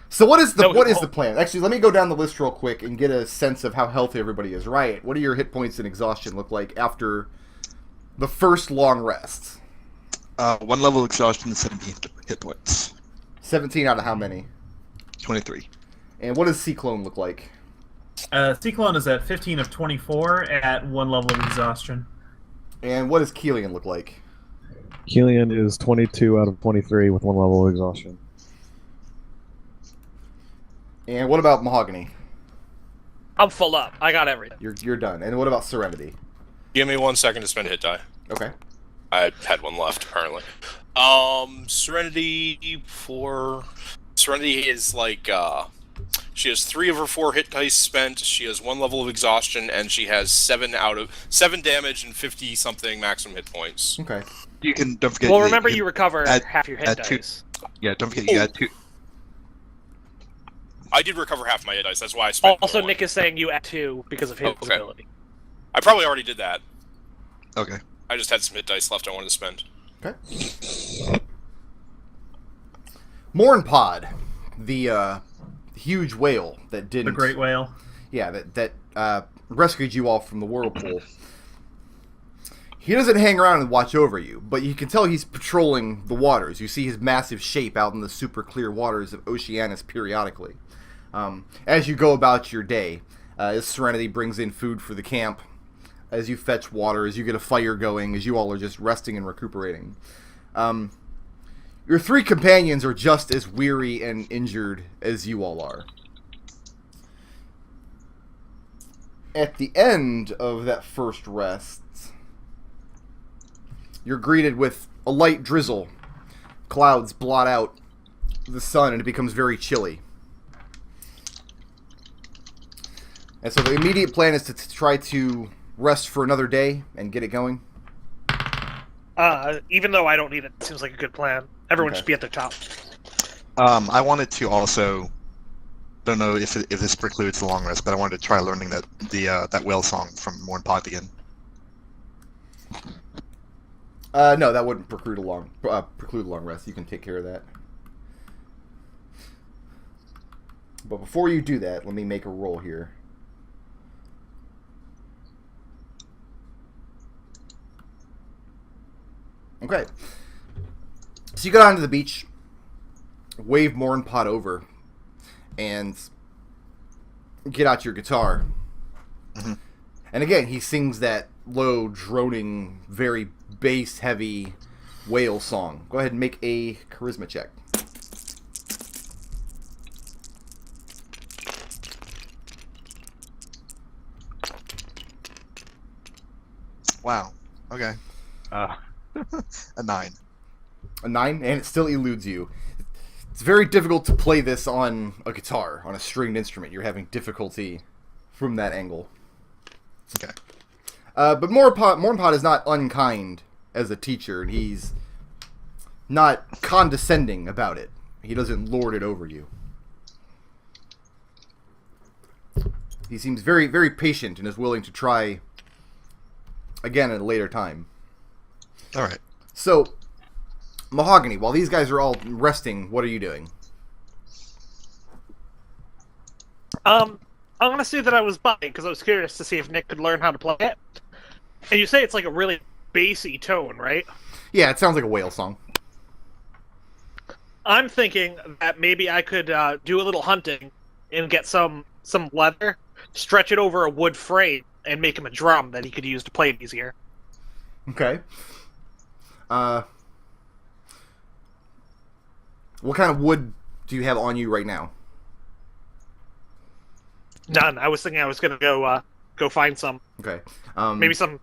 So what is the No, what is the plan? Actually, let me go down the list real quick and get a sense of how healthy everybody is. Riot, what do your hit points and exhaustion look like after the first long rest? 1 level exhaustion and 17 hit points. 17 out of how many? 23. And what does Ciclone look like? Ciclon is at 15 of 24 at 1 level of exhaustion. And what does Kelian look like? Kelian is 22 out of 23 with 1 level of exhaustion. And what about Mahogany? I'm full up. I got everything. You're done. And what about Serenity? Give me 1 second to spend a hit die. Okay. I had one left, apparently. Serenity is like, she has 3 of her 4 hit dice spent, she has 1 level of exhaustion, and she has 7 damage and 50-something maximum hit points. Okay. Don't forget. Well, remember you recover add- half your hit add dice. Yeah, don't forget you add 2. I did recover half my hit dice, that's why I spent Also, one. Nick is saying you add 2 because of his Okay. ability. I probably already did that. Okay. I just had some hit dice left I wanted to spend. Okay. Mornpod, the huge whale that didn't... The Great Whale. Yeah, that rescued you all from the whirlpool. He doesn't hang around and watch over you, but you can tell he's patrolling the waters. You see his massive shape out in the super clear waters of Oceanus periodically. As you go about your day, as Serenity brings in food for the camp, as you fetch water, as you get a fire going, as you all are just resting and recuperating. Your 3 companions are just as weary and injured as you all are. At the end of that first rest, you're greeted with a light drizzle. Clouds blot out the sun and it becomes very chilly. And so the immediate plan is to try to rest for another day and get it going. Even though I don't need it, it seems like a good plan. Everyone Okay. should be at their top. I wanted to also, don't know if this precludes the long rest, but I wanted to try learning that whale song from Mornpod again. No, that wouldn't preclude a long rest. You can take care of that. But before you do that, let me make a roll here. Okay. So you go down to the beach, wave Mornpod over, and get out your guitar. Mm-hmm. And again, he sings that low, droning, very bass-heavy whale song. Go ahead and make a charisma check. Wow. Okay. A 9. A 9, and it still eludes you. It's very difficult to play this on a guitar, on a stringed instrument. You're having difficulty from that angle. Okay. But Mornpod is not unkind as a teacher, and he's not condescending about it. He doesn't lord it over you. He seems very, very patient and is willing to try again at a later time. All right. So, Mahogany, while these guys are all resting, what are you doing? I'm gonna say that I was buying because I was curious to see if Nick could learn how to play it. And you say it's like a really bassy tone, right? Yeah, it sounds like a whale song. I'm thinking that maybe I could do a little hunting and get some leather, stretch it over a wood frame, and make him a drum that he could use to play it easier. Okay. What kind of wood do you have on you right now? None. I was thinking I was gonna go find some, Okay. maybe some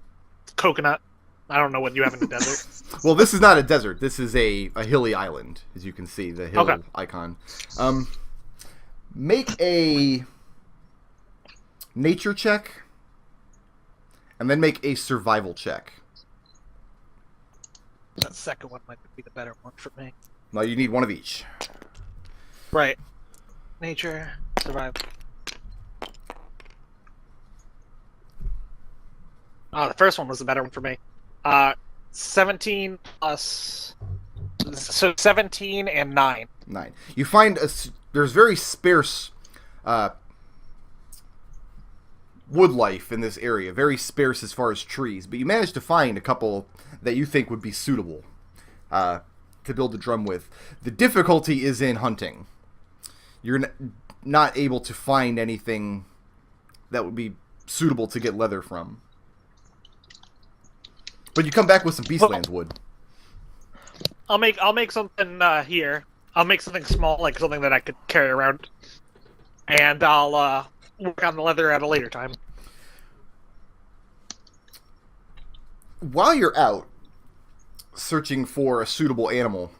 coconut. I don't know what you have in the desert. Well, this is not a desert. This is a hilly island, as you can see, the hill Okay. icon. Make a nature check, and then make a survival check. That second one might be the better one for me. Now, you need one of each. Right. Nature, survival. Oh, the first one was the better one for me. 17 plus... So 17 and 9. 9. You find there's very sparse wood life in this area, very sparse as far as trees, but you managed to find a couple that you think would be suitable to build a drum with. The difficulty is in hunting. You're not able to find anything that would be suitable to get leather from. But you come back with some Beastlands wood. I'll make something here. I'll make something small, like something that I could carry around, and I'll work on the leather at a later time. While you're out searching for a suitable animal,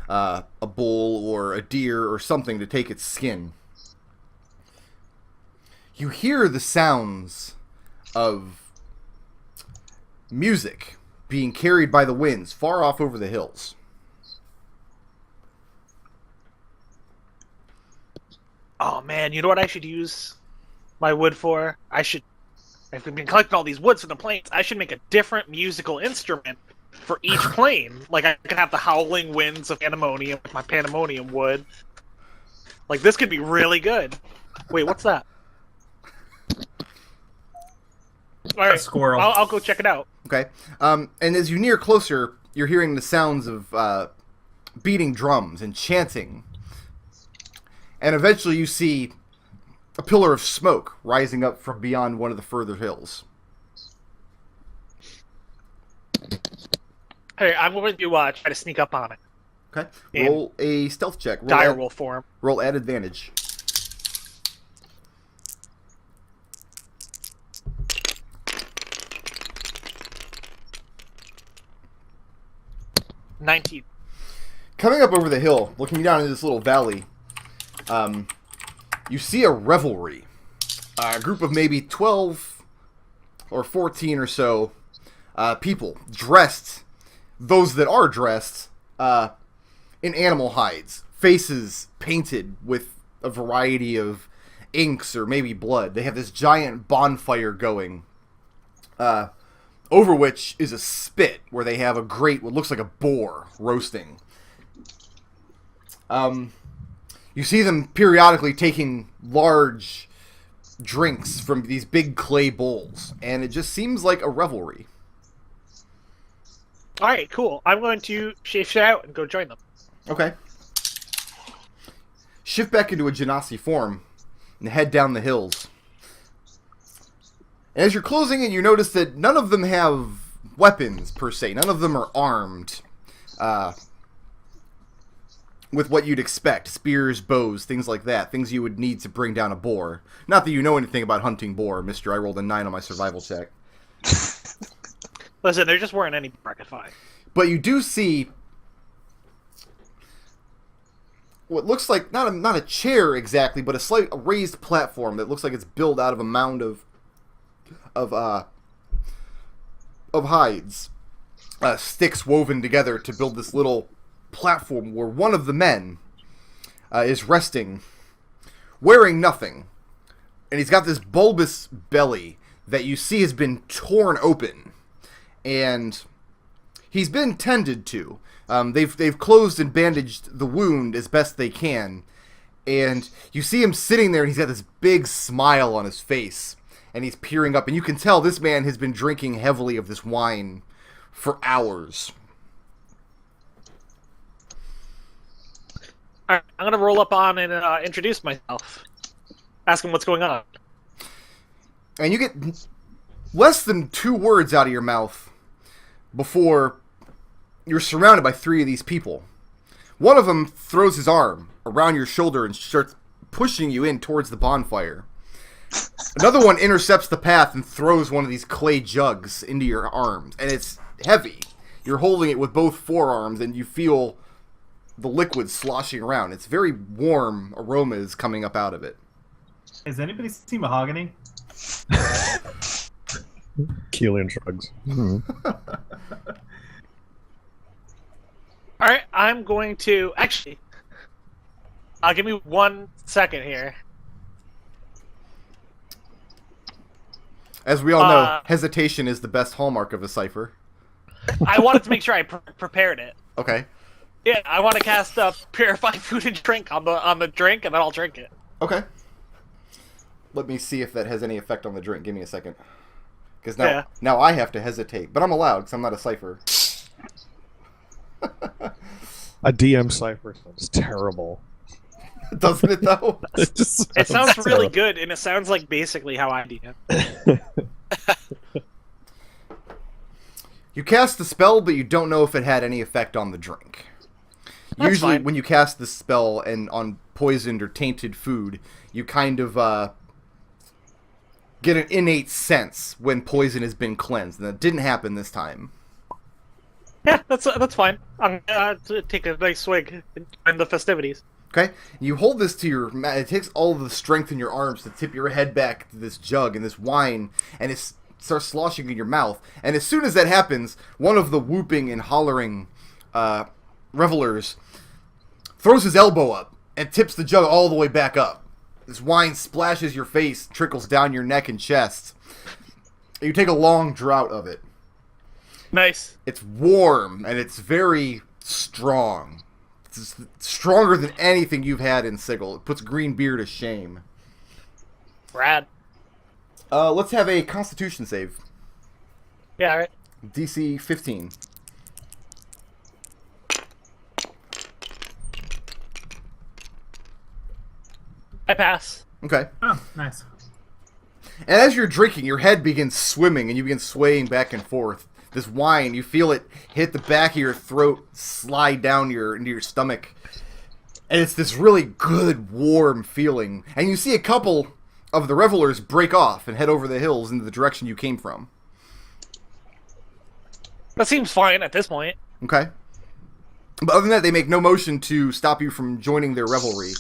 a bull or a deer or something to take its skin, you hear the sounds of music being carried by the winds far off over the hills. Oh man, you know what I should use my wood for? I've been collecting all these woods for the plains. I should make a different musical instrument for each plane. Like, I could have the howling winds of Pandemonium with my Pandemonium wood. Like, this could be really good. Wait, what's that? Alright, squirrel. I'll go check it out. Okay. And as you near closer, you're hearing the sounds of beating drums and chanting. And eventually you see a pillar of smoke rising up from beyond one of the further hills. Hey, I'm going to try to sneak up on it. Okay. Roll a stealth check. Direwolf form. Roll at advantage. $19. Coming up over the hill, looking down into this little valley, you see a revelry. A group of maybe 12 or 14 or so people dressed, those that are dressed, in animal hides. Faces painted with a variety of inks or maybe blood. They have this giant bonfire going, over which is a spit where they have a grate, what looks like a boar, roasting. You see them periodically taking large drinks from these big clay bowls, and it just seems like a revelry. Alright, cool. I'm going to shift out and go join them. Okay. Shift back into a Genasi form and head down the hills. And as you're closing in, you notice that none of them have weapons, per se. None of them are armed with what you'd expect. Spears, bows, things like that. Things you would need to bring down a boar. Not that you know anything about hunting boar, mister. I rolled a 9 on my survival check. Listen, there just weren't any bracket 5. But you do see what looks like not a chair exactly, but a raised platform that looks like it's built out of a mound of hides, sticks woven together to build this little platform where one of the men is resting, wearing nothing, and he's got this bulbous belly that you see has been torn open, and he's been tended to. They've closed and bandaged the wound as best they can, and you see him sitting there, and he's got this big smile on his face, and he's peering up, and you can tell this man has been drinking heavily of this wine for hours. Alright, I'm gonna roll up on and introduce myself. Ask him what's going on. And you get less than 2 words out of your mouth before you're surrounded by 3 of these people. One of them throws his arm around your shoulder and starts pushing you in towards the bonfire. Another one intercepts the path and throws one of these clay jugs into your arms. And it's heavy. You're holding it with both forearms and you feel the liquid sloshing around. It's very warm aromas coming up out of it. Has anybody seen Mahogany? Kelian shrugs. Alright, I'm going to... Actually, give me 1 second here. As we all know, hesitation is the best hallmark of a cipher. I wanted to make sure I prepared it. Okay. Yeah, I want to cast Purify Food and Drink on the drink, and then I'll drink it. Okay. Let me see if that has any effect on the drink. Give me a second. Because now I have to hesitate. But I'm allowed, because I'm not a cipher. A DM cipher sounds terrible. Doesn't it, though? It sounds really good, and it sounds like basically how I DM. You cast the spell, but you don't know if it had any effect on the drink. That's Usually, fine. when you cast the spell and on poisoned or tainted food, you kind of get an innate sense when poison has been cleansed, and that didn't happen this time. Yeah, that's fine. I'm gonna take a nice swig in the festivities. Okay, you hold this to your. It takes all the strength in your arms to tip your head back to this jug and this wine, and it starts sloshing in your mouth. And as soon as that happens, one of the whooping and hollering revelers throws his elbow up and tips the jug all the way back up. This wine splashes your face, trickles down your neck and chest. You take a long draught of it. Nice. It's warm and it's very strong. It's stronger than anything you've had in Sigil. It puts green beer to shame. Rad. Let's have a Constitution save. Yeah, alright. DC 15. I pass. Okay. Oh, nice. And as you're drinking, your head begins swimming and you begin swaying back and forth. This wine, you feel it hit the back of your throat, slide down into your stomach. And it's this really good, warm feeling. And you see a couple of the revelers break off and head over the hills into the direction you came from. That seems fine at this point. Okay. But other than that, they make no motion to stop you from joining their revelry.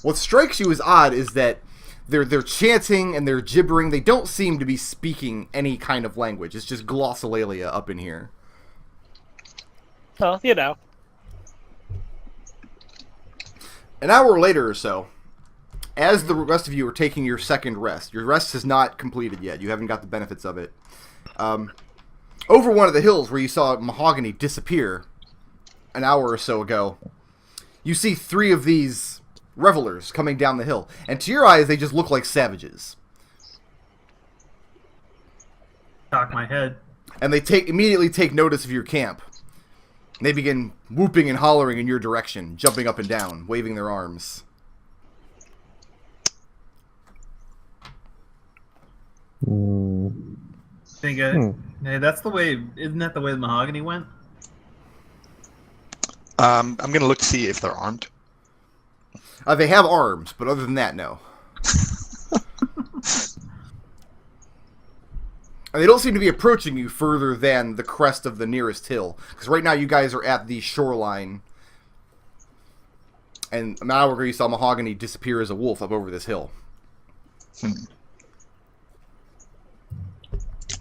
What strikes you as odd is that they're chanting and they're gibbering. They don't seem to be speaking any kind of language. It's just glossolalia up in here. Well, you know. An hour later or so, as the rest of you are taking your second rest, your rest is not completed yet. You haven't got the benefits of it. Over one of the hills where you saw Mahogany disappear an hour or so ago, you see three of these revelers coming down the hill. And to your eyes, they just look like savages. Cock my head. And they immediately take notice of your camp. They begin whooping and hollering in your direction, jumping up and down, waving their arms. Think hey, that's the way. Isn't that the way the Mahogany went? I'm gonna look to see if they're armed. They have arms, but other than that, no. And they don't seem to be approaching you further than the crest of the nearest hill. Because right now you guys are at the shoreline. And an hour ago you saw Mahogany disappear as a wolf up over this hill.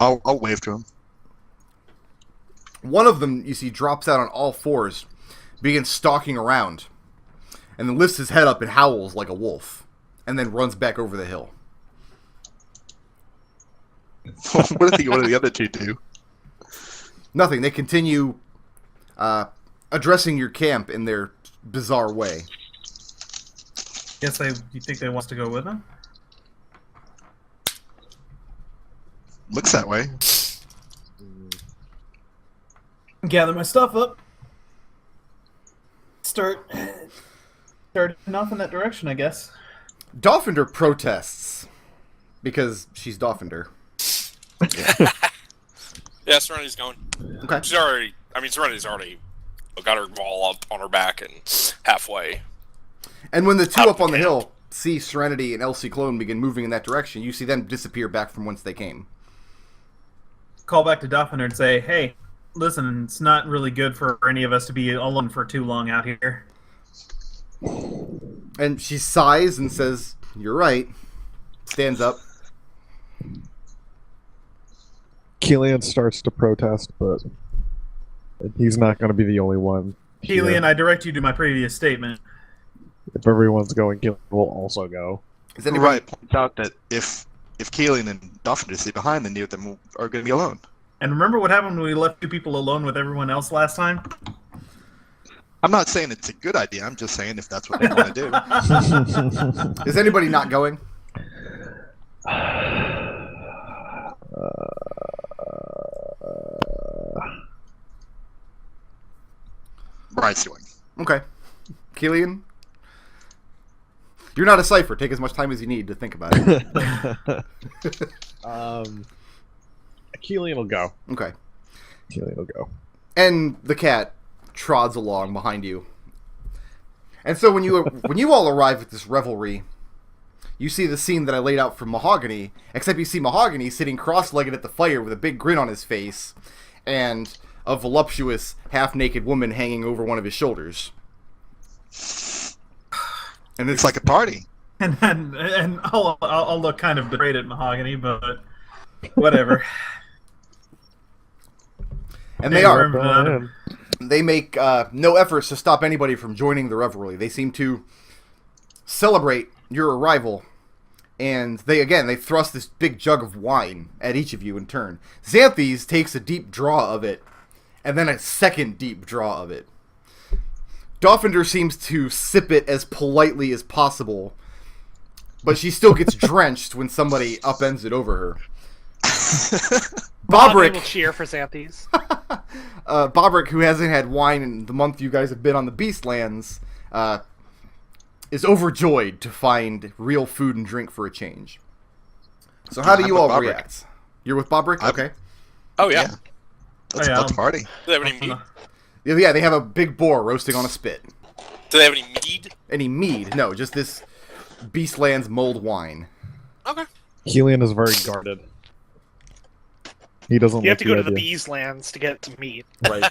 I'll wave to him. One of them, you see, drops out on all fours, begins stalking around, and then lifts his head up and howls like a wolf, and then runs back over the hill. What do the other two do? Nothing. They continue addressing your camp in their bizarre way. Guess you think they wants to go with him? Looks that way. Gather my stuff up. Start off in that direction, I guess. Dolphinder protests because she's Dolphinder. Yeah, Serenity's going. Okay. Serenity's already got her wall up on her back and halfway. And when the two up on the hill see Serenity and Ciclon begin moving in that direction, you see them disappear back from whence they came. Call back to Dolphinder and say, hey, listen, it's not really good for any of us to be alone for too long out here. And she sighs and says, "You're right." Stands up. Kelian starts to protest, but he's not going to be the only one. Kelian, I direct you to my previous statement. If everyone's going, Kelian will also go. Is anybody... Right points out that if Kelian and Dolphin stay behind, then neither of them are going to be alone. And remember what happened when we left two people alone with everyone else last time? I'm not saying it's a good idea. I'm just saying if that's what they want to do. Is anybody not going? Riot's doing. Okay. Kelian? You're not a cipher. Take as much time as you need to think about it. Kelian will go. Okay. Kelian will go. And the cat trods along behind you. And so when you all arrive at this revelry, you see the scene that I laid out for Mahogany, except you see Mahogany sitting cross-legged at the fire with a big grin on his face, and a voluptuous, half-naked woman hanging over one of his shoulders. And It's like a party. And I'll look kind of betrayed at Mahogany, but whatever. And they are. Remember that. They make no efforts to stop anybody from joining the revelry. They seem to celebrate your arrival. And they thrust this big jug of wine at each of you in turn. Xanthes takes a deep draw of it, and then a second deep draw of it. Dolphinder seems to sip it as politely as possible, but she still gets drenched when somebody upends it over her. Mahogany will Bobrick, cheer for Xanthes. Bobrick, who hasn't had wine in the month you guys have been on the Beastlands, is overjoyed to find real food and drink for a change. So how do you all react? You're with Bobrick? Okay. Oh yeah. Let's party. Do they have any mead? Yeah, they have a big boar roasting on a spit. Do they have any mead? Any mead? No, just this Beastlands mulled wine. Okay. Kelian is very guarded. He doesn't You like have to go to the idea. bees lands to get to meat. Right.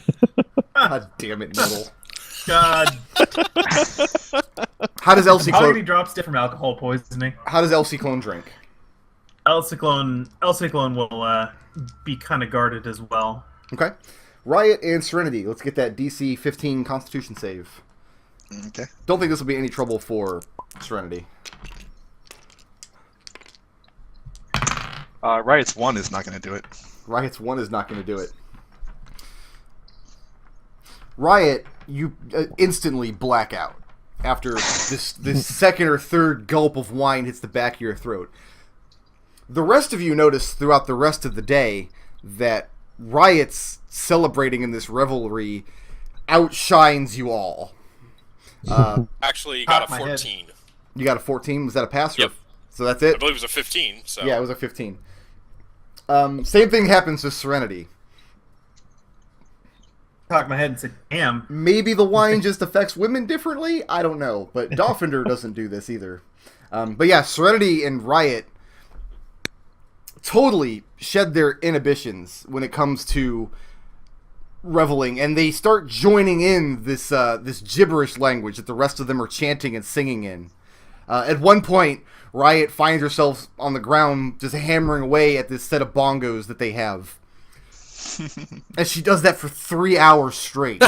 God damn it, Nodal. God. How does Elsie Mahogany Clone? drops dead from alcohol poisoning. How does Elsie Clone drink? Ciclon will be kind of guarded as well. Okay. Riot and Serenity. Let's get that DC 15 Constitution save. Okay. Don't think this will be any trouble for Serenity. Riot's 1 is not going to do it. Riot's 1 is not going to do it. Riot, you instantly black out after this second or third gulp of wine hits the back of your throat. The rest of you notice throughout the rest of the day that Riot's celebrating in this revelry outshines you all. Actually, you got a Top my head. 14. You got a 14? Was that a pass? Yep. So that's I it? believe it was a 15. So Yeah, it was a 15. Same thing happens with Serenity. Cocked my head and said, "Damn." Maybe the wine just affects women differently? I don't know. But Dolphinder doesn't do this either. But yeah, Serenity and Riot totally shed their inhibitions when it comes to reveling, and they start joining in this gibberish language that the rest of them are chanting and singing in. At one point, Riot finds herself on the ground just hammering away at this set of bongos that they have. And she does that for 3 hours straight.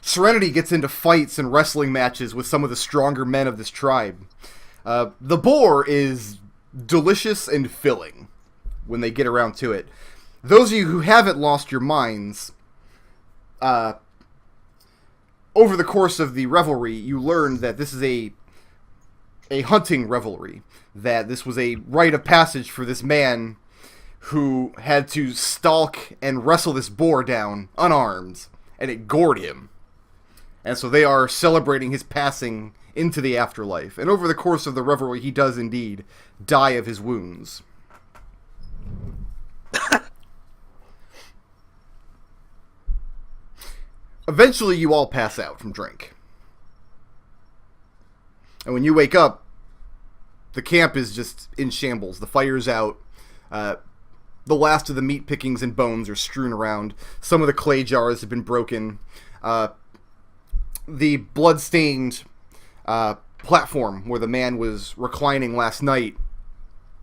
Serenity gets into fights and wrestling matches with some of the stronger men of this tribe. The boar is delicious and filling when they get around to it. Those of you who haven't lost your minds, over the course of the revelry, you learned that this is a hunting revelry. That this was a rite of passage for this man who had to stalk and wrestle this boar down unarmed, and it gored him. And so they are celebrating his passing into the afterlife. And over the course of the revelry, he does indeed die of his wounds. Eventually, you all pass out from drink. And when you wake up, the camp is just in shambles. The fire's out. The last of the meat pickings and bones are strewn around. Some of the clay jars have been broken. The blood-stained platform where the man was reclining last night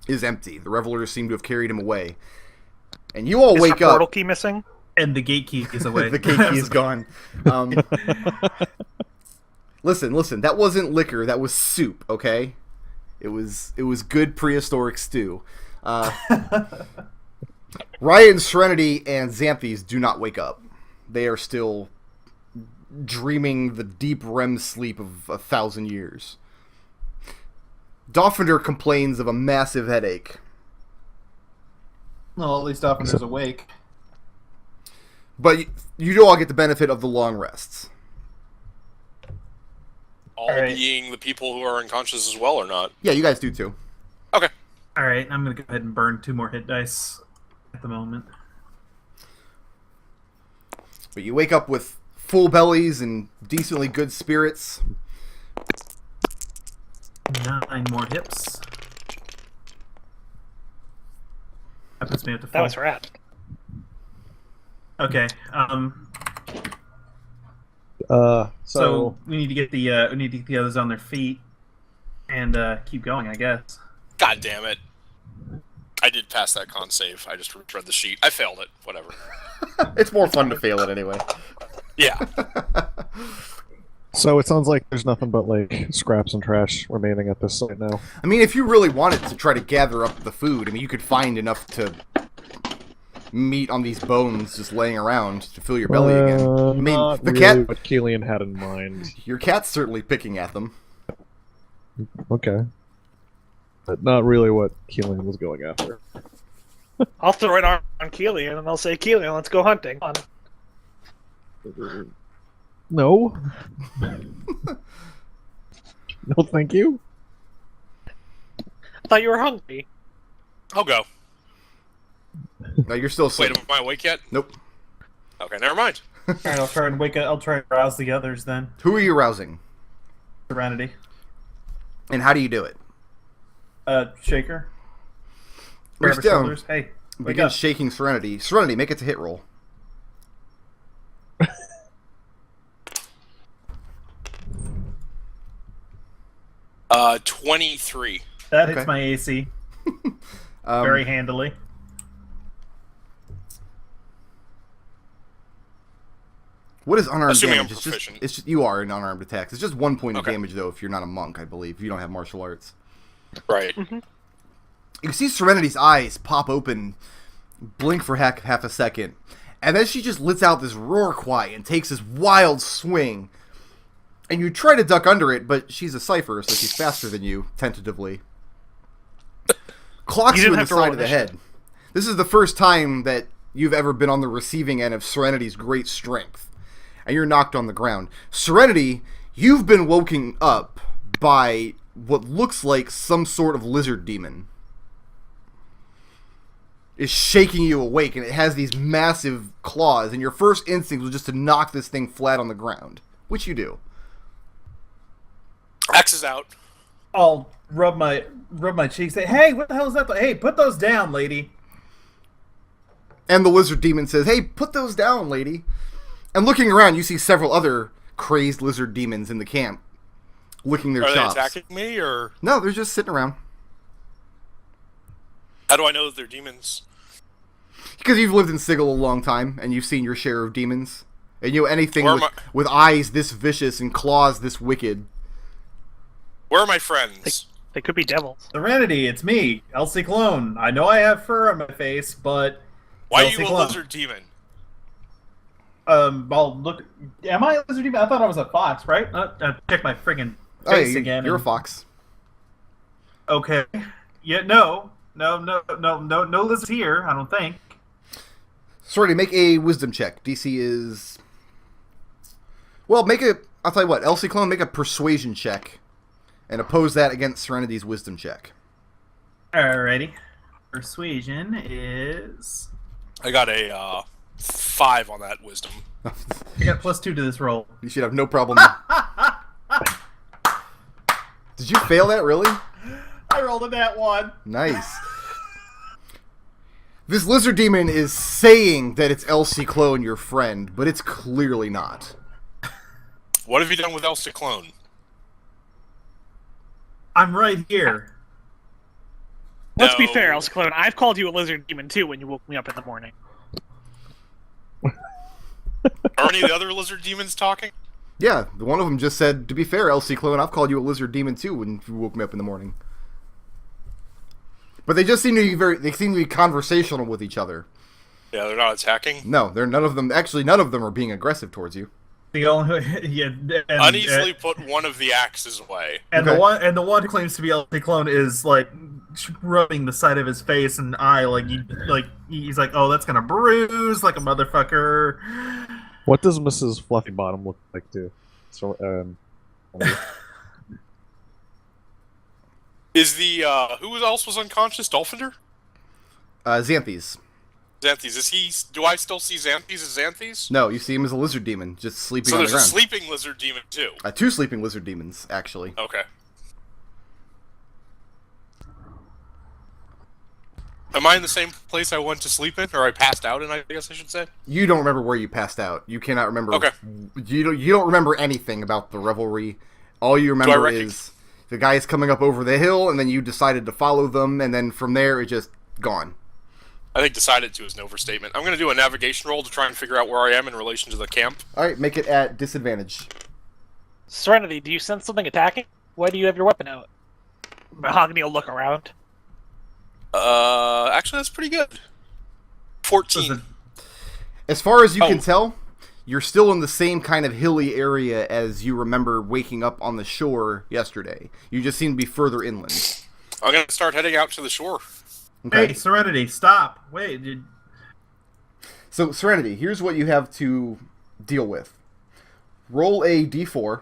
is empty. The revelers seem to have carried him away. And you all Is wake the up. portal key missing? And the gate key is away. The gate key is gone. Listen. That wasn't liquor. That was soup. Okay, it was good prehistoric stew. Riot and Serenity and Xanthes do not wake up. They are still dreaming the deep REM sleep of 1,000 years. Dolphiner complains of a massive headache. Well, at least Dolphiner's awake. But you do all get the benefit of the long rests. All Alright. being the people who are unconscious as well or not? Yeah, you guys do too. Okay. Alright, I'm gonna go ahead and burn 2 more hit dice at the moment. But you wake up with full bellies and decently good spirits. 9 more hips. That puts me up to 4. That was rad. Okay. So So we need to get the others on their feet and keep going, I guess. God damn it. I did pass that con save. I just read the sheet. I failed it. Whatever. It's more fun to fail it anyway. Yeah. So it sounds like there's nothing but like scraps and trash remaining at this site now. I mean, if you really wanted to try to gather up the food, I mean, you could find enough to meat on these bones just laying around to fill your belly again. I mean, Not the really cat, what Kelian had in mind. your cat's certainly picking at them. Okay. But not really what Kelian was going after. I'll throw it on Kelian, and I'll say, Kelian, let's go hunting. On. No. No, thank you. I thought you were hungry. I'll go. No, you're still Wait, asleep. am I awake yet? Nope. Okay, never mind. Alright, I'll try and I'll try and rouse the others then. Who are you rousing? Serenity. And how do you do it? Shaker. Reach Grab her down. shoulders. Hey, wake Begin up. shaking Serenity. Serenity, make it to hit roll. 23. That hits Okay. my AC Um, very handily. What is unarmed Assuming damage? I'm It's just, proficient. it's just, you are in unarmed attacks. It's just 1 point of Okay. damage, though, if you're not a monk, I believe. If you don't have martial arts. Right. You see Serenity's eyes pop open, blink for half a second, and then she just lets out this roar cry and takes this wild swing. And you try to duck under it, but she's a cipher, so she's faster than you, tentatively. Clocks You you didn't in the have to roll side of the head. This is the first time that you've ever been on the receiving end of Serenity's great strength. And you're knocked on the ground. Serenity, you've been woken up by what looks like some sort of lizard demon. Is shaking you awake, and it has these massive claws, and your first instinct was just to knock this thing flat on the ground. Which you do. Axe is out. I'll rub my cheeks. Say, hey, what the hell is that? Hey, put those down, lady. And the lizard demon says, hey, put those down, lady. And looking around, you see several other crazed lizard demons in the camp, licking their Are chops. they attacking me, or No, they're just sitting around. how do I know that they're demons? Because you've lived in Sigil a long time, and you've seen your share of demons. And you know, anything Where with, am with eyes this vicious and claws this wicked. Where are my friends? They could be devils. Serenity, it's me, Ciclon. I know I have fur on my face, but Why are you a Ciclon. lizard demon? I'll look. Am I a lizard demon? I thought I was a fox, right? Check my friggin' Oh, face yeah, again. you're a and- fox. Okay. Yeah, no lizards here. I don't think. Sorry, make a wisdom check. DC is... Well, I'll tell you what, Elsie Clone, make a persuasion check. And oppose that against Serenity's wisdom check. Alrighty. Persuasion is. I got a 5 on that wisdom. I got +2 to this roll. You should have no problem. Did you fail that, really? I rolled a nat 1. Nice. This lizard demon is saying that it's Elsie Clone, your friend, but it's clearly not. What have you done with El Ciclone? I'm right here. Let's be No. fair, Ciclon. I've called you a lizard demon too when you woke me up in the morning. Are any of the other lizard demons talking? Yeah, one of them just said, to be fair, Elsie Clone, I've called you a lizard demon too when you woke me up in the morning. But they just seem to be conversational with each other. Yeah, they're not attacking. No, they're none of them. Actually, none of them are being aggressive towards you. The only yeah, Uneasily put one of the axes away. and Okay. the one who claims to be El Ciclon is like rubbing the side of his face and eye he's like, oh, that's gonna bruise like a motherfucker. What does Mrs. Fluffy Bottom look like too? So, Is the who else was unconscious? Dolphiner? Xanthes. Xanthes. Is he? Do I still see Xanthes as Xanthes? No, you see him as a lizard demon, just sleeping So on the there's a ground. sleeping lizard demon too. 2 sleeping lizard demons, actually. Okay. Am I in the same place I went to sleep in, or I passed out in? I guess I should say. You don't remember where you passed out. You cannot remember. Okay. You don't remember anything about the revelry. All you remember is the guys coming up over the hill, and then you decided to follow them, and then from there it just gone. I think decided to is an overstatement. I'm going to do a navigation roll to try and figure out where I am in relation to the camp. All right, make it at disadvantage. Serenity, do you sense something attacking? Why do you have your weapon out? Mahogany will look around. Actually, that's pretty good. 14. As far as you can tell, you're still in the same kind of hilly area as you remember waking up on the shore yesterday. You just seem to be further inland. I'm going to start heading out to the shore. Okay. Hey, Serenity, stop! Wait, So, Serenity, here's what you have to deal with. Roll a d4.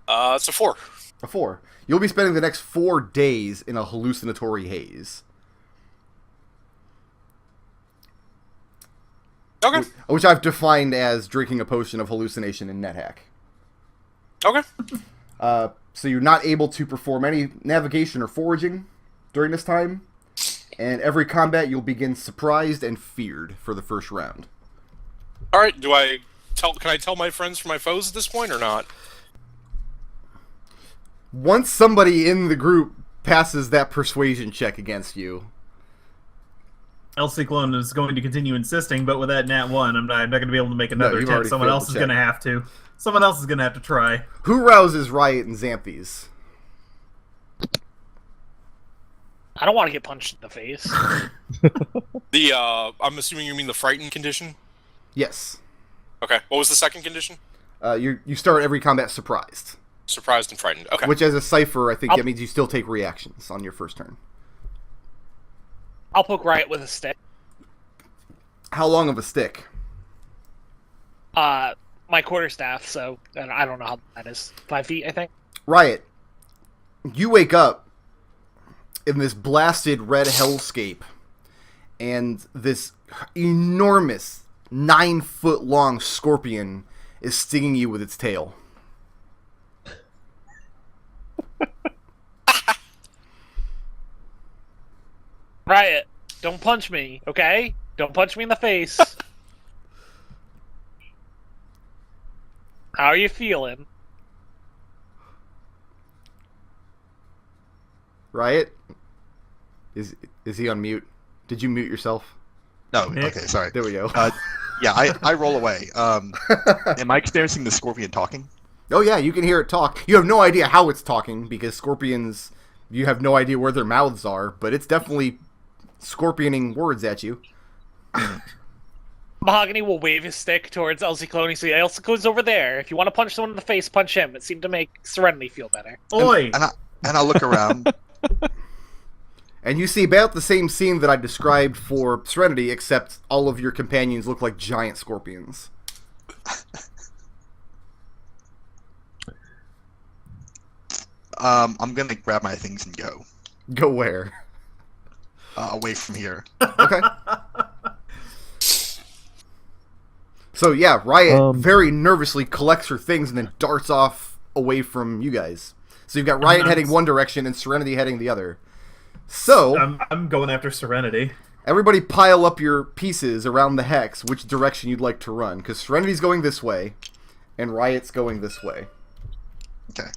It's a 4. A 4. You'll be spending the next 4 days in a hallucinatory haze. Okay. Which I've defined as drinking a potion of hallucination in NetHack. Okay. So you're not able to perform any navigation or foraging during this time. And every combat you'll begin surprised and feared for the first round. Alright, can I tell my friends from my foes at this point, or not? Once somebody in the group passes that persuasion check against you, El Ciclon is going to continue insisting, but with that nat 1, I'm not going to be able to make another you've attempt. already Someone failed else the is check. going to have to. Someone else is going to have to try. who rouses Riot and Xanthes? I don't want to get punched in the face. I'm assuming you mean the frightened condition? Yes. Okay. What was the second condition? You start every combat surprised. Surprised and frightened. Okay. Which, as a cipher, I think that means you still take reactions on your first turn. I'll poke Riot with a stick. How long of a stick? My quarterstaff, so I don't know how that is. 5 feet, I think. Riot, you wake up in this blasted red hellscape, and this enormous 9-foot-long scorpion is stinging you with its tail. Riot, don't punch me, okay? Don't punch me in the face. How are you feeling? Riot? Is he on mute? Did you mute yourself? No, Nick? okay, sorry. There we go. Yeah, I roll away. Am I experiencing the scorpion talking? Oh yeah, you can hear it talk. You have no idea how it's talking, because scorpions, you have no idea where their mouths are, but it's definitely scorpioning words at you. Mahogany will wave his stick towards El Ciclon. He says, El Ciclon's over there. If you want to punch someone in the face, punch him. It seemed to make Serenity feel better. Oi! And I look around. And you see about the same scene that I described for Serenity, except all of your companions look like giant scorpions. I'm gonna grab my things and go Go where? away from here. Okay. So yeah, Riot very nervously collects her things and then darts off away from you guys. So you've got Riot heading one direction and Serenity heading the other. So I'm going after Serenity. everybody pile up your pieces around the hex, which direction you'd like to run, because Serenity's going this way, and Riot's going this way. Okay.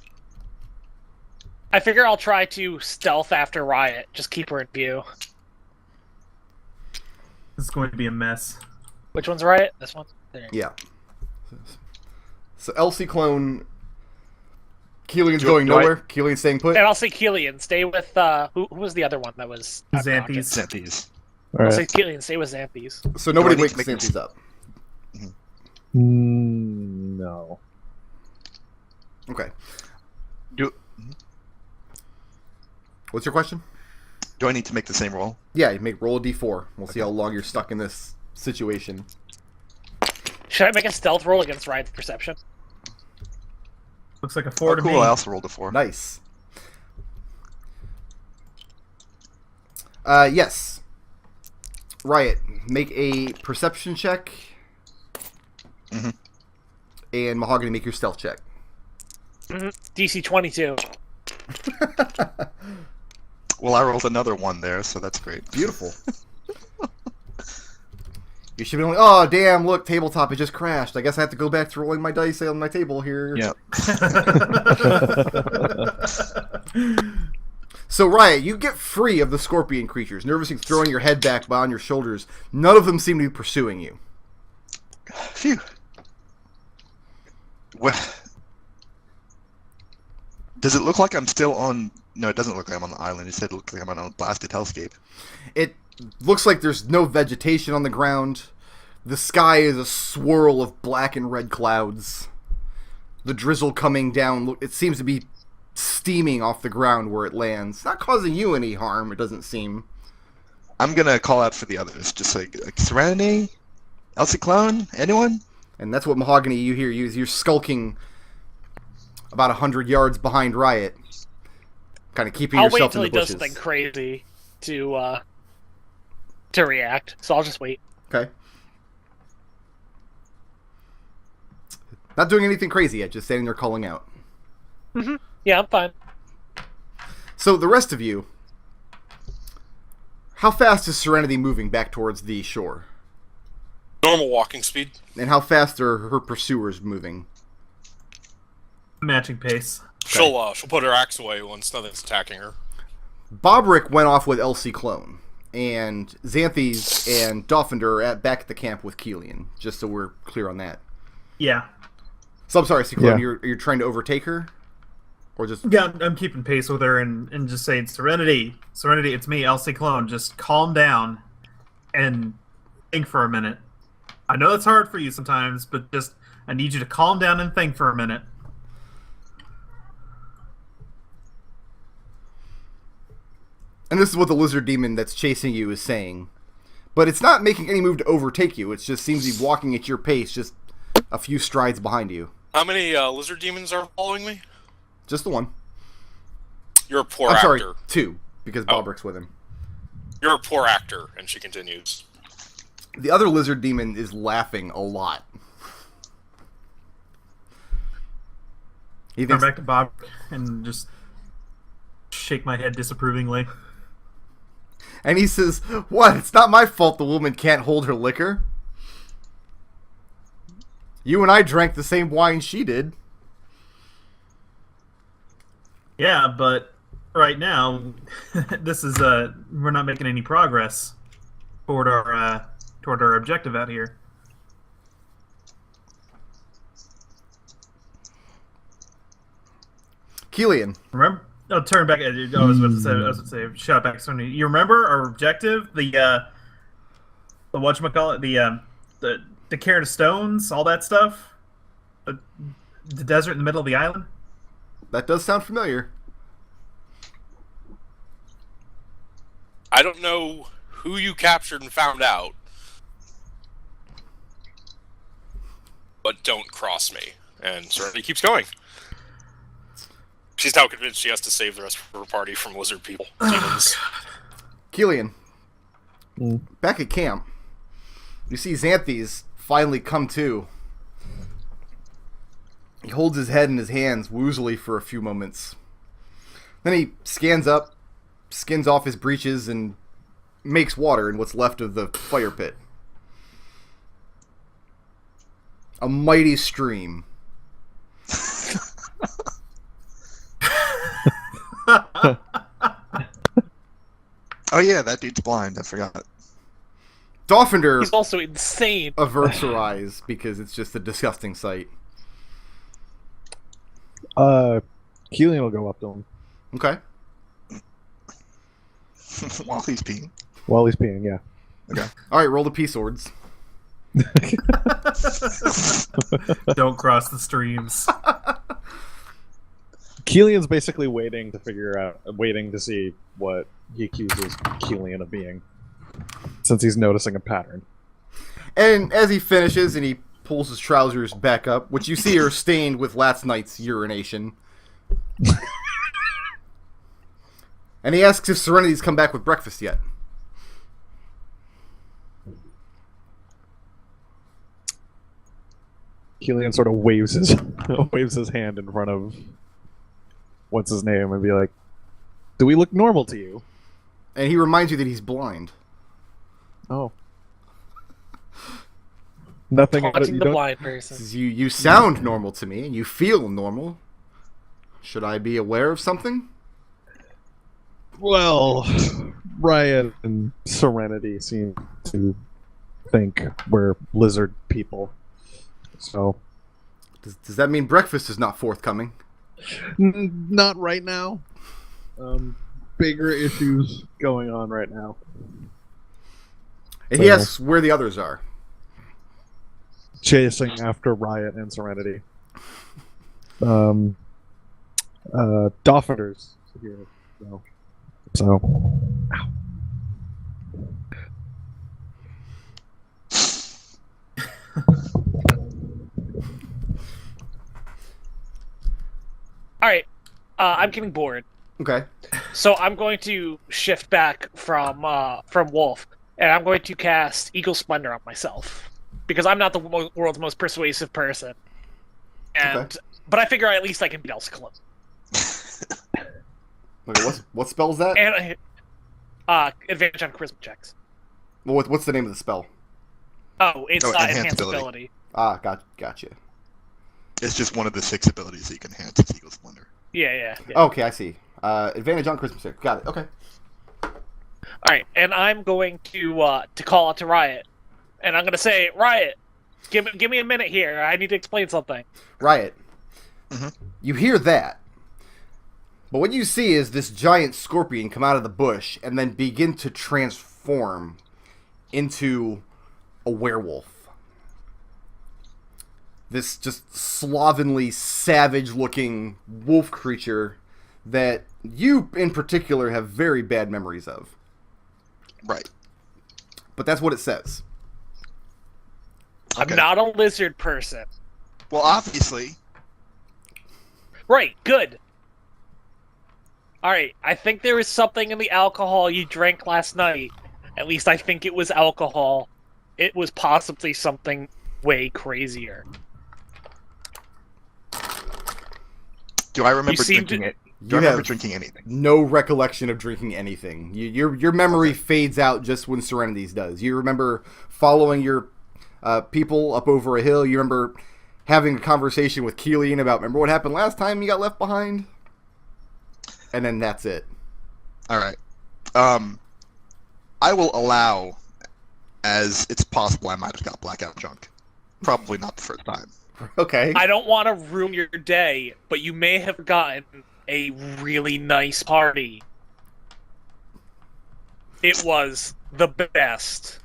I figure I'll try to stealth after Riot. Just keep her in view. This is going to be a mess. Which one's Riot? This one? There. Yeah. So El Ciclon, Kelian's going do I- nowhere. Kelian's staying put. And I'll say Kelian, stay with who was the other one that was Xanthes. Xanthes. All I'll say right. Kelian, stay with Xanthes. So nobody Do I need wakes to make Xanthes up. No. Okay. Do What's your question? I need to make the same roll? Yeah, you roll a d4. We'll see how long you're stuck in this situation. Should I make a stealth roll against Riot's perception? Looks like a 4 Oh, to cool. me. I also rolled a 4. Nice. Yes. Riot, make a perception check. Mhm. And Mahogany, make your stealth check. DC 22. Well, I rolled another 1 there, so that's great. Beautiful. You should be like, oh, damn, look, tabletop, it just crashed. I guess I have to go back to rolling my dice on my table here. Yeah. So, Riot, you get free of the scorpion creatures, nervously throwing your head back behind your shoulders. None of them seem to be pursuing you. Phew. Well, does it look like I'm still on... No, it doesn't look like I'm on the island. It said it looks like I'm on a blasted hellscape. It looks like there's no vegetation on the ground. The sky is a swirl of black and red clouds. The drizzle coming down, it seems to be steaming off the ground where it lands. Not causing you any harm, it doesn't seem. I'm going to call out for the others. Just like Serenity? Ciclon? Anyone? And that's what Mahogany you hear. You're skulking about 100 yards behind Riot. Kind of keeping I'll wait yourself until in he the does bushes. something crazy to react. So I'll just wait. Okay. Not doing anything crazy yet, just standing there calling out. Yeah, I'm fine. So the rest of you, how fast is Serenity moving back towards the shore? Normal walking speed. And how fast are her pursuers moving? Matching pace. She'll put her axe away once nothing's attacking her. Bobrick went off with LC Clone, and Xanthes and Dolphinder are back at the camp with Kelian, just so we're clear on that. Yeah. So I'm sorry, Ciclon, Yeah. you're trying to overtake her? Or just... Yeah, I'm keeping pace with her and just saying, Serenity, it's me, LC Clone. Just calm down and think for a minute. I know it's hard for you sometimes, but just, I need you to calm down and think for a minute. And this is what the lizard demon that's chasing you is saying. But it's not making any move to overtake you. It just seems to be walking at your pace, just a few strides behind you. How many lizard demons are following me? Just the one. You're a poor I'm actor. sorry, two, because Bobrick's with him. You're a poor actor, and she continues. The other lizard demon is laughing a lot. He Turn thinks, back to Bob and just shake my head disapprovingly. and he says, "What? It's not my fault the woman can't hold her liquor. You and I drank the same wine she did." Yeah, but right now, this is we're not making any progress toward our objective out here. Kelian, Remember? I'll turn back. I was about to say, shout back to Sony. You remember our objective? The whatchamacallit? The cairn of stones, all that stuff. The desert in the middle of the island. that does sound familiar. I don't know who you captured and found out, but don't cross me. And Serenity keeps going. She's now convinced she has to save the rest of her party from lizard people. Demons. Kelian, back at camp, you see Xanthes finally come to. He holds his head in his hands woozily for a few moments. Then he scans up, skins off his breeches, and makes water in what's left of the fire pit. A mighty stream. Oh yeah, that dude's blind. I forgot. Dolphinder He's also insane. averts her eyes because it's just a disgusting sight. Kelian will go up to him Okay. While he's peeing. while he's peeing. Yeah. All right, roll the P swords. Don't cross the streams. Kelian's basically waiting to see what he accuses Kelian of being, since he's noticing a pattern. And as he finishes and he pulls his trousers back up, which you see are stained with last night's urination. And he asks if Serenity's come back with breakfast yet. Kelian sort of waves his hand in front of what's his name and be like, "Do we look normal to you?" And he reminds you that he's blind. Oh. Nothing. Taunting You the don't- blind person. Says, you sound normal to me, and you feel normal. Should I be aware of something? Well, Riot and Serenity seem to think we're lizard people. So, Does that mean breakfast is not forthcoming? not right now. Bigger issues going on right now. And he asks where the others are. Chasing after Riot and Serenity. Doffenders here. So. Ow. All right, I'm getting bored, Okay. so I'm going to shift back from Wolf, and I'm going to cast Eagle Splendor on myself because I'm not the world's most persuasive person, and Okay. but I figure at least I can beat Ciclon. Okay, what spell is that? And advantage on charisma checks. Well, what's the name of the spell? Oh, it's enhance enhance ability. ability. Ah, gotcha. It's just one of the 6 abilities that you can enhance its Eagle Splendor. Yeah. Okay, I see. Advantage on Christmas Day. Got it. Okay. All right, and I'm going to call out to Riot, and I'm going to say, Riot, give me a minute here. I need to explain something. Riot. Mhm. You hear that, but what you see is this giant scorpion come out of the bush and then begin to transform into a werewolf. This just slovenly, savage-looking wolf creature that you, in particular, have very bad memories of. Right. But that's what it says. Okay. I'm not a lizard person. Well, obviously. Right, good. All right, I think there is something in the alcohol you drank last night. At least I think it was alcohol. It was possibly something way crazier. Do I remember seem drinking to- it? Do You I remember have drinking anything? no recollection of drinking anything. Your memory fades out just when Serenity's does. You remember following your people up over a hill. You remember having a conversation with Kelian about, remember what happened last time you got left behind? And then that's it. All right. I will allow, as it's possible I might have got blackout drunk. Probably not the first time. Okay. I don't want to ruin your day, but you may have gotten a really nice party. It was the best.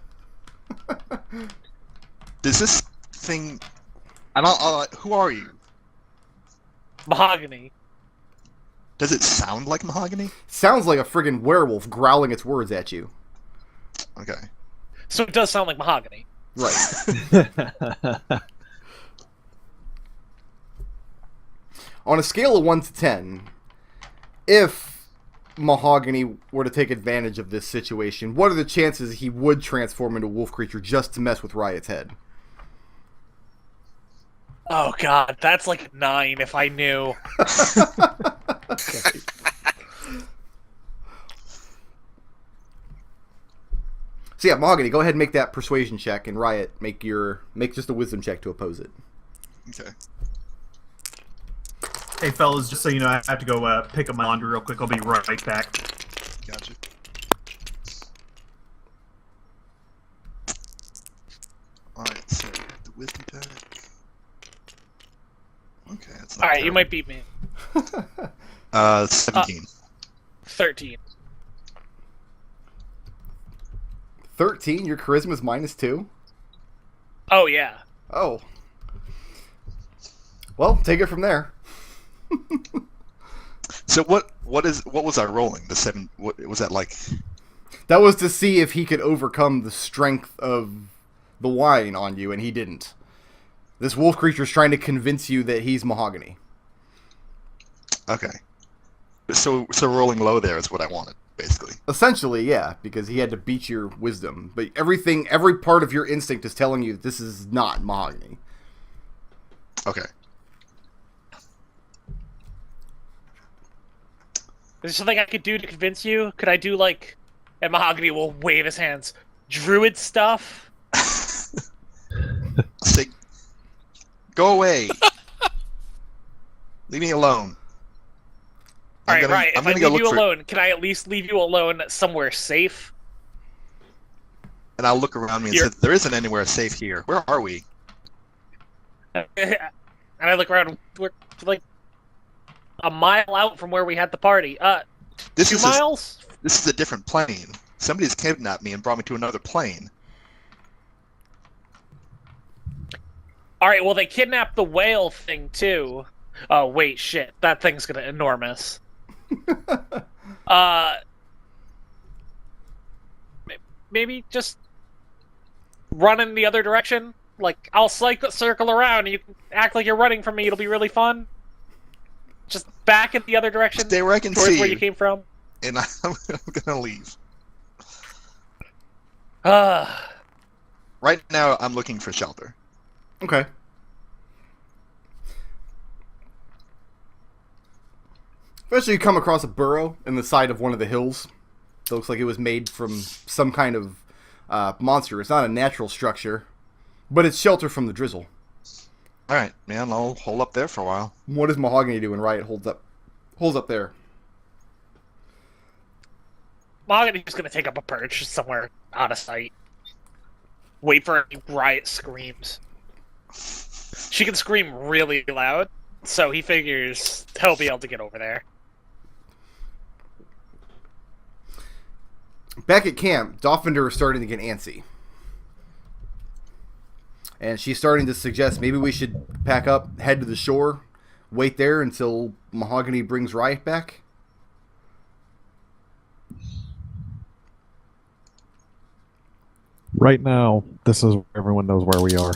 Does this thing... who are you? Mahogany. Does it sound like Mahogany? Sounds like a friggin' werewolf growling its words at you. Okay. So it does sound like Mahogany. Right. On a scale of 1 to 10, if Mahogany were to take advantage of this situation, what are the chances he would transform into a wolf creature just to mess with Riot's head? Oh god, that's like a 9 if I knew. So yeah, Mahogany, go ahead and make that persuasion check, and Riot, make just a wisdom check to oppose it. Okay. Hey, fellas, just so you know, I have to go pick up my laundry real quick. I'll be right back. Gotcha. Alright, so the wisdom tag. Okay, that's not Alright, you terrible. might beat me. 17. 13. 13? Your charisma's -2? Oh, yeah. Oh. Well, take it from there. So what was I rolling? The 7, what was that like? That was to see if he could overcome the strength of the wine on you, and he didn't. This wolf creature's trying to convince you that he's Mahogany. Okay. So rolling low there is what I wanted, basically. Essentially, yeah, because he had to beat your wisdom. But every part of your instinct is telling you that this is not Mahogany. Okay. Is there something I could do to convince you? Could I do, like... And Mahogany will wave his hands. Druid stuff? Say, go away. Leave me alone. Alright, right. If I gonna go leave you look alone, can I at least leave you alone somewhere safe? And I'll look around me and Here. say, there isn't anywhere safe here. Where are we? And I look around, we're like a mile out from where we had the party. This 2 is miles? This is a different plane. Somebody's kidnapped me and brought me to another plane. Alright, well they kidnapped the whale thing too. Oh wait, shit. That thing's gonna enormous. Maybe just run in the other direction? Like, I'll circle around and you can act like you're running from me, it'll be really fun. Just back in the other direction. Stay where I can towards see where you. you came from. And I'm gonna leave. Right now, I'm looking for shelter. Okay. Eventually you come across a burrow in the side of one of the hills. It looks like it was made from some kind of monster. It's not a natural structure, but it's shelter from the drizzle. Alright, man, I'll hold up there for a while. What does Mahogany do when Riot holds up there? Mahogady's just gonna take up a perch somewhere out of sight. Wait for any Riot screams. She can scream really loud, so he figures he'll be able to get over there. Back at camp, Dolphinder is starting to get antsy. And she's starting to suggest maybe we should pack up, head to the shore, wait there until Mahogany brings Riot back. Right now, this is everyone knows where we are.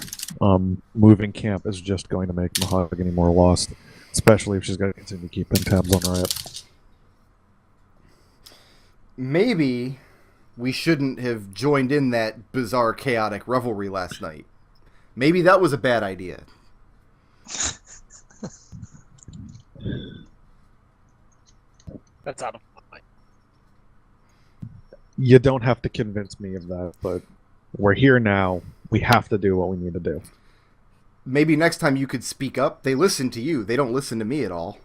Moving camp is just going to make Mahogany more lost, especially if she's going to continue keeping tabs on Riot. Maybe we shouldn't have joined in that bizarre, chaotic revelry last night. Maybe that was a bad idea. That's out of line. You don't have to convince me of that, but we're here now. We have to do what we need to do. Maybe next time you could speak up. They listen to you. They don't listen to me at all.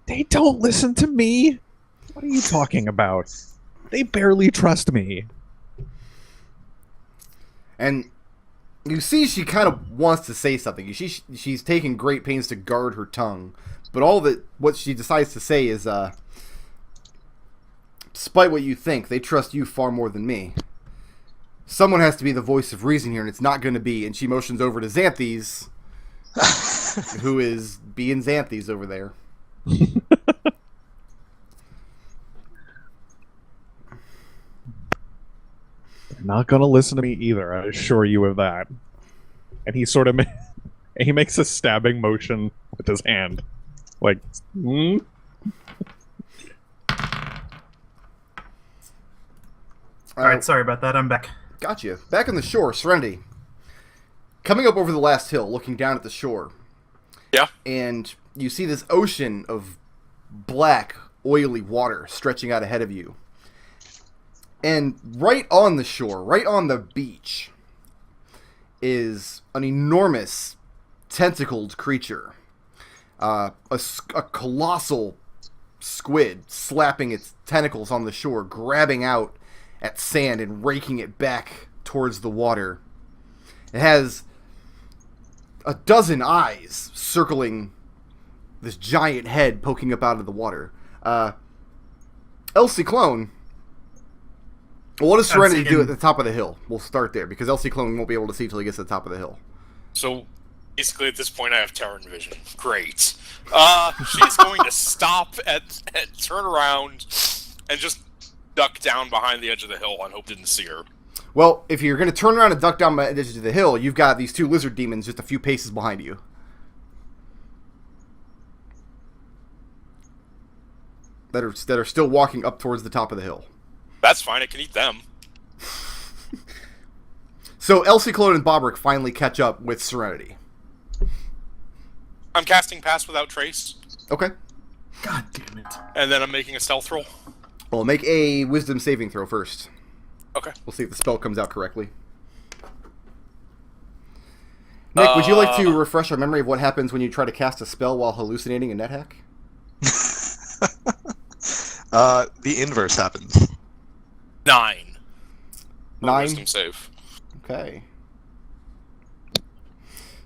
They don't listen to me. What are you talking about? They barely trust me. And you see she kind of wants to say something. She's taking great pains to guard her tongue. But what she decides to say is, despite what you think, they trust you far more than me. Someone has to be the voice of reason here, and it's not going to be. And she motions over to Xanthes, who is being Xanthes over there. They're not going to listen to me either, I assure you of that. And he sort of he makes a stabbing motion with his hand. Like, Alright, sorry about that. I'm back. Gotcha. Back on the shore, Serenity. Coming up over the last hill, looking down at the shore. Yeah. And you see this ocean of black, oily water stretching out ahead of you. And right on the shore, right on the beach, is an enormous, tentacled creature. A colossal squid slapping its tentacles on the shore, grabbing out at sand and raking it back towards the water. It has a dozen eyes circling this giant head poking up out of the water. Ciclon. What does Serenity do at the top of the hill? We'll start there, because Ciclon won't be able to see until he gets to the top of the hill. So, basically at this point I have Terran vision. Great. She's going to stop at turn around and just duck down behind the edge of the hill and hope didn't see her. Well, if you're going to turn around and duck down the edge of the hill, you've got these two lizard demons just a few paces behind you. That are still walking up towards the top of the hill. That's fine, I can eat them. So Ciclon and Bobrick finally catch up with Serenity. I'm casting Pass Without Trace. Okay. God damn it. And then I'm making a stealth roll. Well, make a wisdom saving throw first. Okay. We'll see if the spell comes out correctly. Nick, would you like to refresh our memory of what happens when you try to cast a spell while hallucinating a NetHack? The inverse happens. 9. 9? Wisdom save. Okay.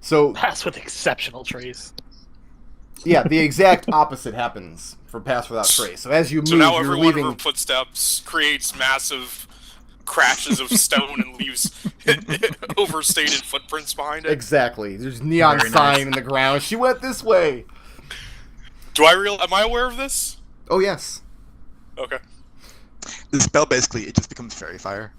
So, Pass with exceptional trace. yeah, the exact opposite happens for Pass Without Trace. So as you move, So now you're every leaving... one of her footsteps creates massive crashes of stone and leaves overstated footprints behind it. Exactly. There's neon Very sign nice. in the ground. She went this way. Am I aware of this? Oh, yes. Okay. The spell basically, it just becomes fairy fire.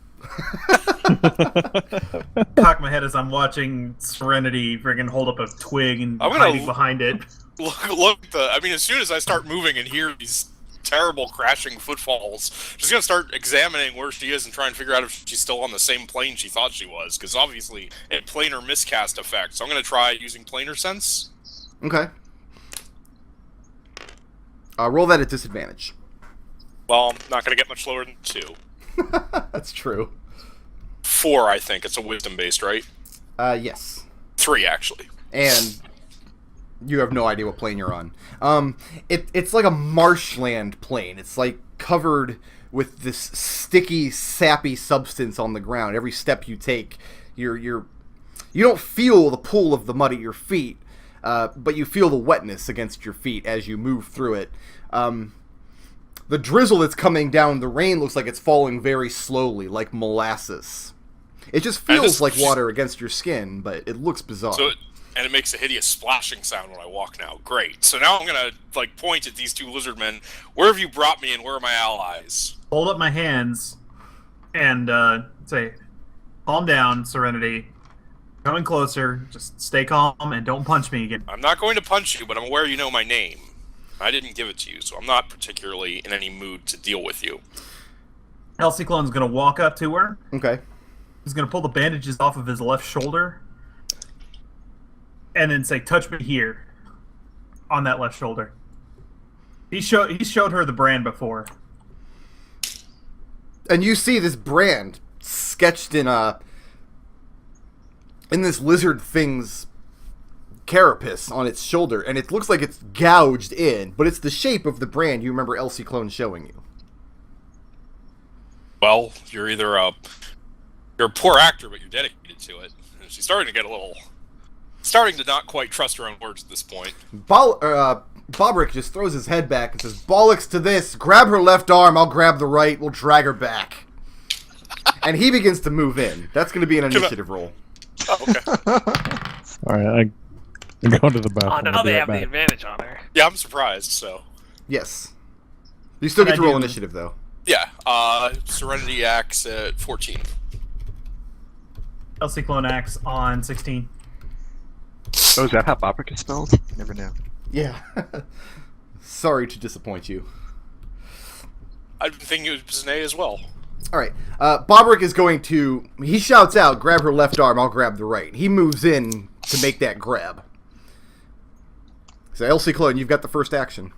Cock my head as I'm watching Serenity friggin' hold up a twig and I'm gonna hiding behind it. Look, as soon as I start moving and hear these terrible crashing footfalls, she's gonna start examining where she is and try and figure out if she's still on the same plane she thought she was, because obviously a planar miscast effect. So I'm gonna try using planar sense. Okay. Roll that at disadvantage. Well, I'm not gonna get much lower than 2. That's true. 4, I think. It's a wisdom based, right? Yes. 3, actually. And you have no idea what plane you're on. It's like a marshland plane. It's like covered with this sticky, sappy substance on the ground. Every step you take, you don't feel the pull of the mud at your feet, but you feel the wetness against your feet as you move through it. The drizzle that's coming down, the rain looks like it's falling very slowly, like molasses. It just feels like water against your skin, but it looks bizarre. And it makes a hideous splashing sound when I walk now. Great. So now I'm gonna point at these 2 lizard men. Where have you brought me, and where are my allies? Hold up my hands and say, calm down, Serenity. Coming closer. Just stay calm and don't punch me again. I'm not going to punch you, but I'm aware you know my name. I didn't give it to you, so I'm not particularly in any mood to deal with you. Ciclon's gonna walk up to her. Okay. He's gonna pull the bandages off of his left shoulder. And then say, touch me here. On that left shoulder. He showed her the brand before. And you see this brand sketched in this lizard thing's carapace on its shoulder, and it looks like it's gouged in, but it's the shape of the brand you remember Ciclon showing you. Well, you're either you're a poor actor, but you're dedicated to it. And she's starting to not quite trust her own words at this point. Bobrick just throws his head back and says, "Bollocks to this! Grab her left arm, I'll grab the right, we'll drag her back." And he begins to move in. That's going to be an initiative roll. Oh, okay. Alright, I'm going to the Oh, bathroom. now I'll be they right have the back. advantage on her. Yeah, I'm surprised, so... Yes. You still get And to I roll do- initiative, though. Yeah, Serenity acts at 14. Ciclone acts on 16. Oh, is that how Bobrick is spelled? Never knew. Yeah. Sorry to disappoint you. I've been thinking it was Zane as well. Alright. Bobrick is going to... He shouts out, "Grab her left arm, I'll grab the right." He moves in to make that grab. So, Ciclone, you've got the first action.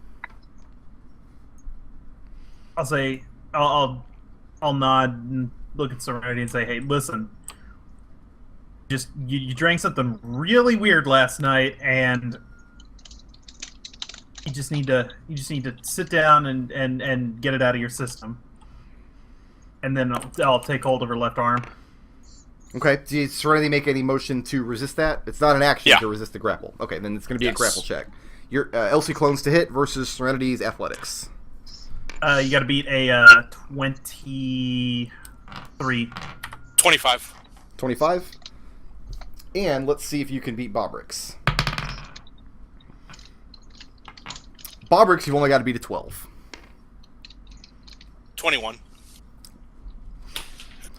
I'll say, I'll nod and look at Serenity and say, "Hey, listen. Just you drank something really weird last night, and you just need to sit down and get it out of your system." And then I'll take hold of her left arm. Okay. Does Serenity make any motion to resist that? It's not an action Yeah. to resist the grapple. Okay, then it's going to be a Yes. grapple check. Your Elsie clones to hit versus Serenity's athletics. You got to beat a 23. 25. 25. And let's see if you can beat Bobrix. Bobrix, you've only got to beat a 12. 21.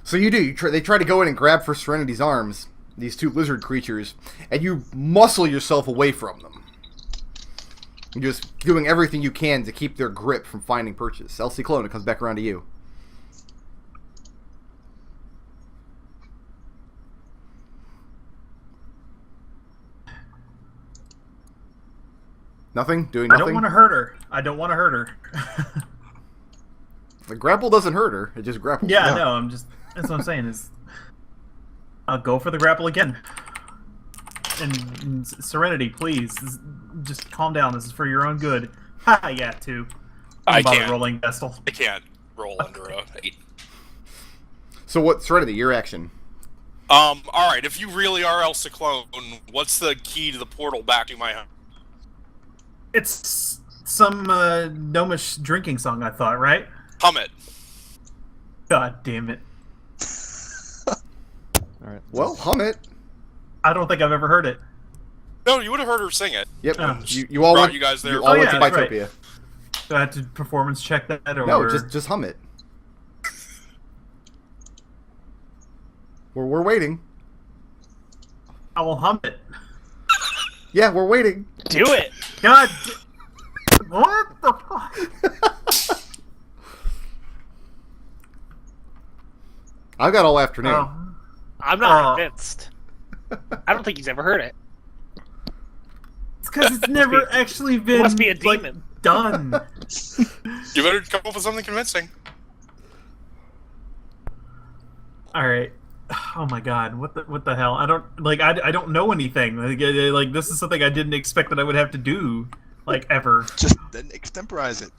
So you do. They try to go in and grab for Serenity's arms, these two lizard creatures, and you muscle yourself away from them. You're just doing everything you can to keep their grip from finding purchase. Elsie Clone, it comes back around to you. Nothing? Doing nothing? I don't want to hurt her. I don't want to hurt her. The grapple doesn't hurt her. It just grapples. Yeah, no, I'm just... That's what I'm saying is... I'll go for the grapple again. And Serenity, please, just calm down. This is for your own good. Ha, yeah, 2. I bother can't. rolling Destil. I can't roll under a 8. So what, Serenity, your action? Alright, if you really are El Ciclone, what's the key to the portal back to my home? It's some gnomish drinking song, I thought, right? Hum it. God damn it. Alright. Well, hum it. I don't think I've ever heard it. No, you would have heard her sing it. Yep. Oh. You all Brought went, you guys there. You all went to that's right. Bitopia. Do I have to performance check that? Or... No, just hum it. We're waiting. I will hum it. Yeah, we're waiting. Do it. God. What the fuck? I've got all afternoon. Oh. I'm not convinced. I don't think he's ever heard it. It's because it's never actually been Must be a like, demon. done. You better come up with something convincing. All right. Oh my god, what the hell? I don't know anything. Like this is something I didn't expect that I would have to do, like ever. Just then extemporize it.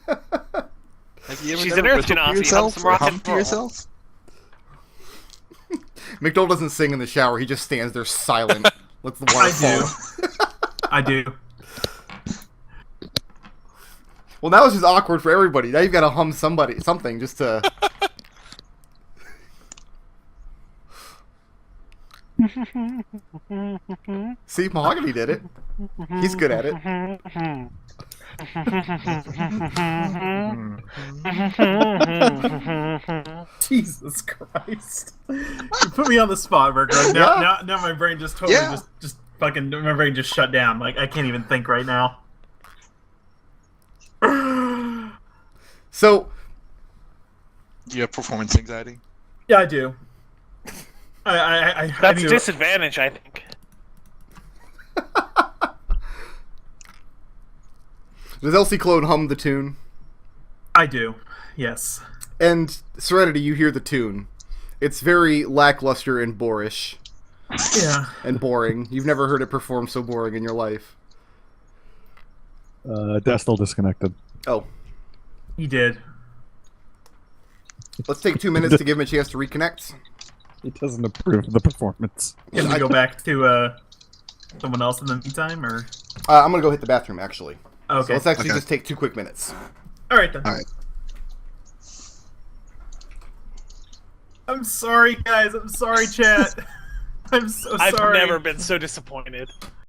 Have you ever She's never an Earth whistled to Genasi, yourself hum some or rock and hummed to roll. yourself? McDohl doesn't sing in the shower. He just stands there silent. Lets the water I fall. I do. Well, now it's just awkward for everybody. Now you've got to hum something just to... See, Mahogany did it. He's good at it. Jesus Christ! You put me on the spot, Rick. Right? Now my brain just totally just fucking my brain just shut down. Like I can't even think right now. So, Do you have performance anxiety? Yeah, I do. I That's do. a disadvantage, I think. does Elsie Clone hum the tune? I do. Yes. And Serenity, you hear the tune. It's very lackluster and boorish Yeah. and boring. You've never heard it perform so boring in your life. Destil disconnected. Oh, He did. let's take 2 minutes to give him a chance to reconnect. He doesn't approve of the performance. Can we go back to someone else in the meantime, or? I'm going to go hit the bathroom, actually. Okay. So let's actually Okay. just take 2 quick minutes. All right then. All right. I'm sorry, guys. I'm sorry, chat. I'm so I've sorry. never been so disappointed.